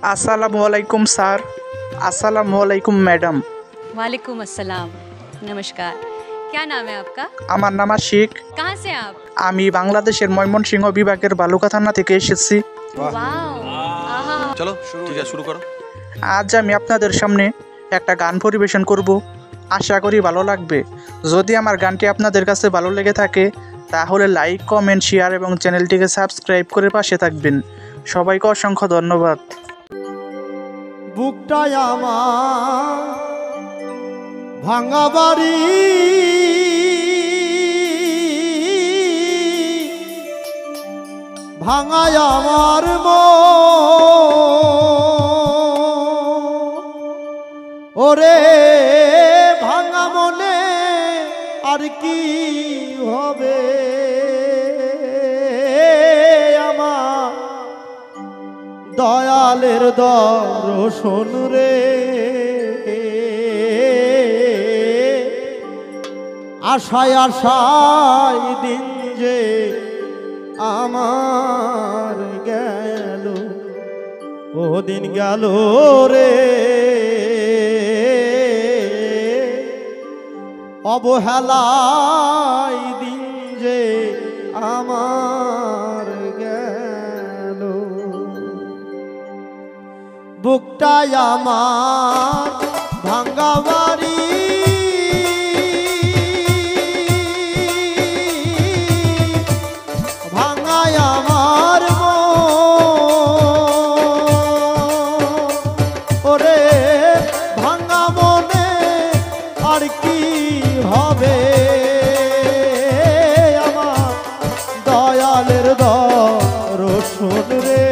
अस्सलाम वालेकुम सर। अस्सलाम वालेकुम मैडम। वालेकुम अस्सलाम। नमस्कार। क्या नाम है आपका? আমার নাম আশিক। कहाँ से आप? আমি বাংলাদেশের ময়মনসিংহ বিভাগের বালুকা থানা থেকে এসেছি। वाओ। आहा। চলো ঠিক আছে শুরু করো। আজ আমি আপনাদের সামনে একটা গান পরিবেশন করব। আশা করি ভালো লাগবে। যদি আমার গানটি আপনাদের কাছে ভালো লেগে থাকে তাহলে লাইক, কমেন্ট, শেয়ার এবং চ্যানেলটিকে সাবস্ক্রাইব করে পাশে থাকবেন। সবাইকে অসংখ্য ধন্যবাদ। বুকটায় আমার ভাঙা বাড়ি, ভাঙায় আমার ওরে ভাঙা মনে আর কি হবে আমার দয়ালের দর্শন রে। আশায় আশায় দিন যে আমার গেল, ও দিন গেল রে। অবহেলায় দিন যে আমার গেল। বুকটায় আমার ভাঙ্গা বাড়ি, ভাঙায় আমার ওরে ভাঙা মনে আর কি হবে আমার দয়ালের দর্শন রে।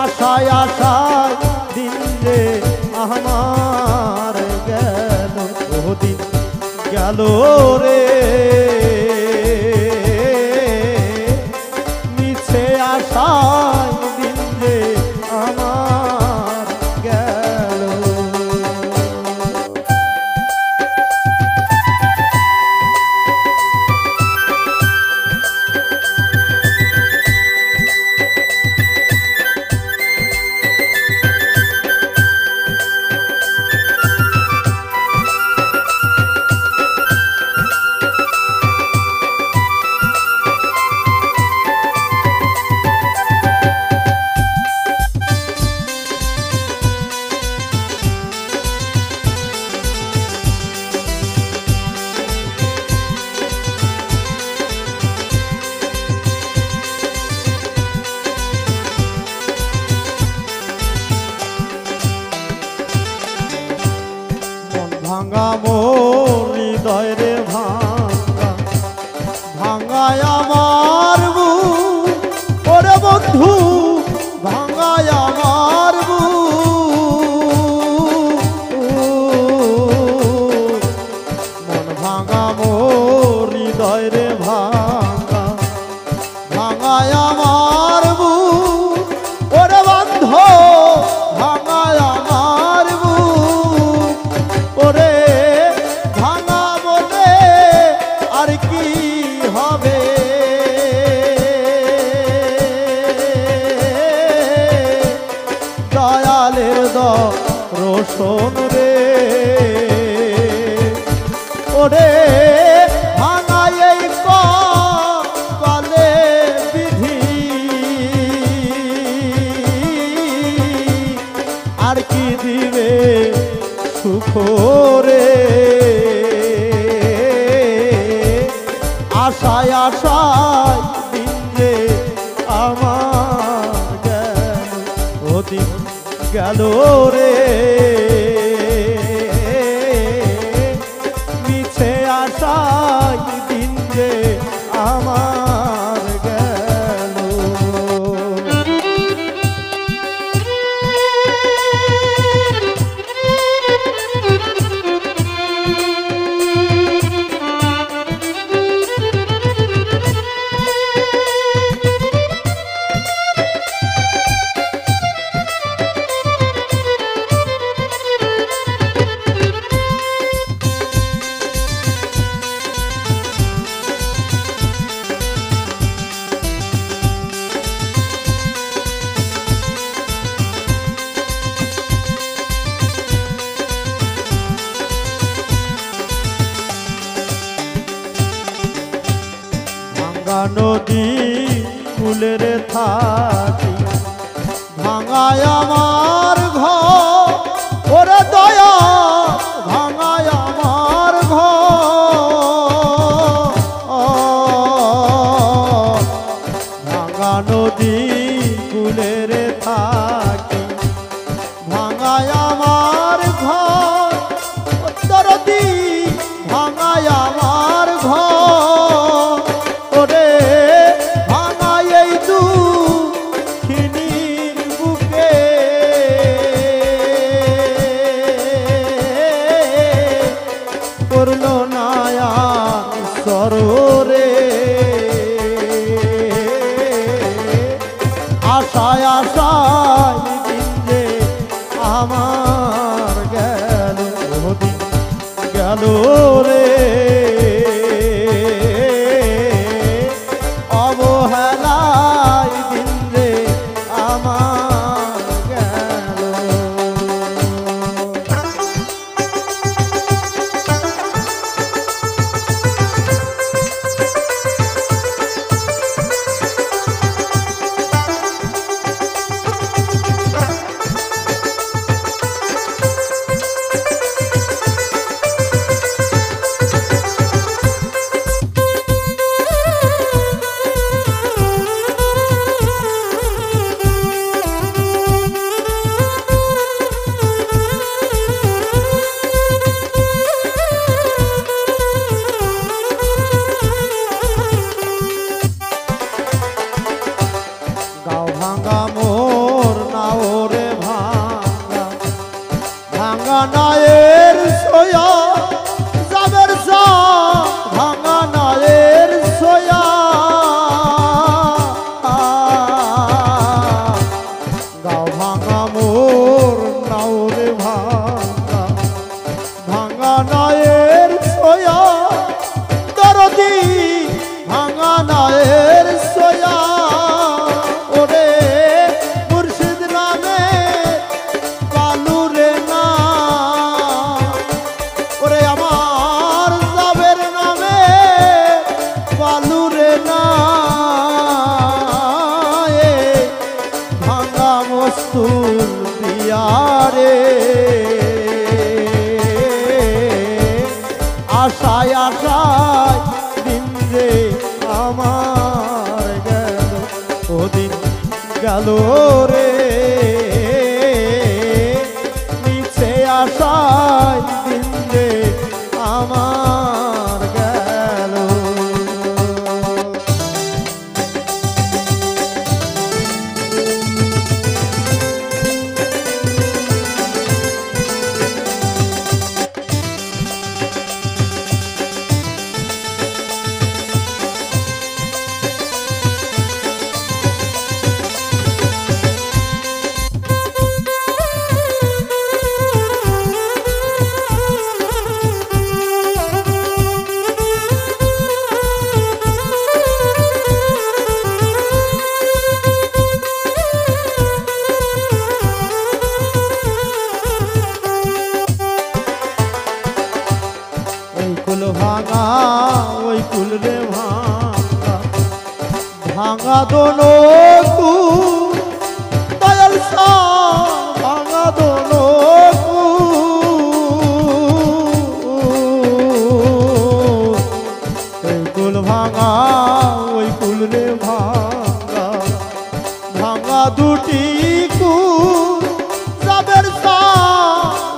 আশায় আশায় দিন যে আমার গেল, ও দিন গেল রে। মিছে আশায় দিন যে আমার গেল। ভাঙা মোর হৃদয় রে ভাঙা, ভাঙায় আমার বুক ওরে বন্ধু, ভাঙায় আমার বুক। মন ভাঙা মোর হৃদয় রে ভাঙা, ভাঙায় আমার বুক ওরে বন্ধু, ভাঙায় আমার বুক। ওরে ভাঙা বলে আর কি হবে দয়ালের দর্শন রে। ওরে ভাঙা এই কপালে বিধি আর কি দিবে সুখ রে। আশায় আশায় দিন যে আমার গেল, ও দিন গেল রে। মিছে আশায় দিন যে আমার গেল। কুলের থাকি ভাঙায় আমার ঘর ওরে দয়া ভাঙায় আমার ঘর ভাঙা নদী কুলের থাকি ভাঙায় আমার ঘর দরদি ভাঙায় আমার ঘর ওরে ভাঙায় এই দুঃখিনীর বুকে করল নায়া সরোরে আশায় আশায় দিন যে আমার গেল দিন গেল রে অবহেলায় দিন যে আমার গেল গাও ভাঙা মোর নাও রে ভাঙা ভাঙা নায়ের সোয়া যাবের সা ভাঙা নায়ের সোয়া গাও ভাঙা মোর নাও রে ভাঙা ভাঙা নায়ের সোয়া দরদি ভাঙা নায়ের সোয়া ওরে মুর্শিদ নামে কালুরে না ওরে আমার যাবের নামে কালুরে না এ ভাঙা মস্তুল দিয়ারে আশায় আশায় দিন রে আমার গেল ও দিন গেল রে নিচে আশায় দিন রে আমার গেল এই কুল ভাঙা ওই কুল রে ভাঙা ভাঙা দোনো কুল দয়াল সা ভাঙা দোনো কুল এই কুল ভাঙা ওই কুল রে ভাঙা ভাঙা দুটি কুল যাবের সা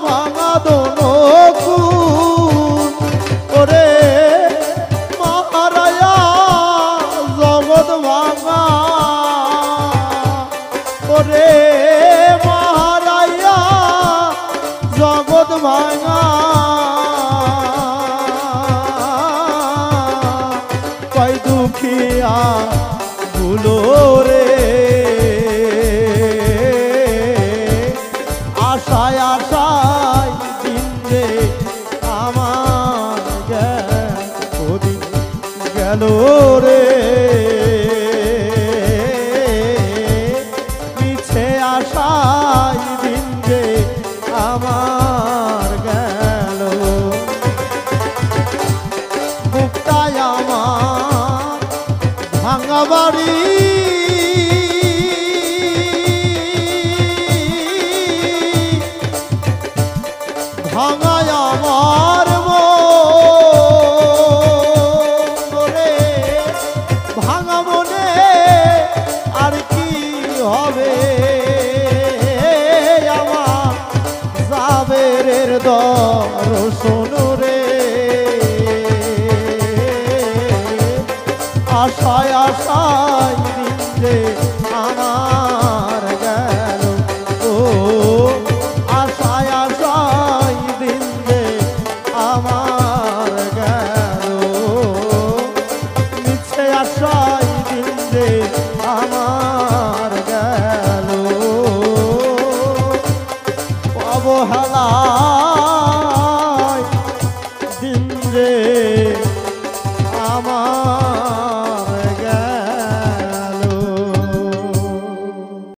ভাঙা দোনো কুল ওরে মহারায়া জগৎ ভাঙা ওরে মহারায়া জগৎ ভাঙা কই দুখিয়া ভুলো রে অবহেলা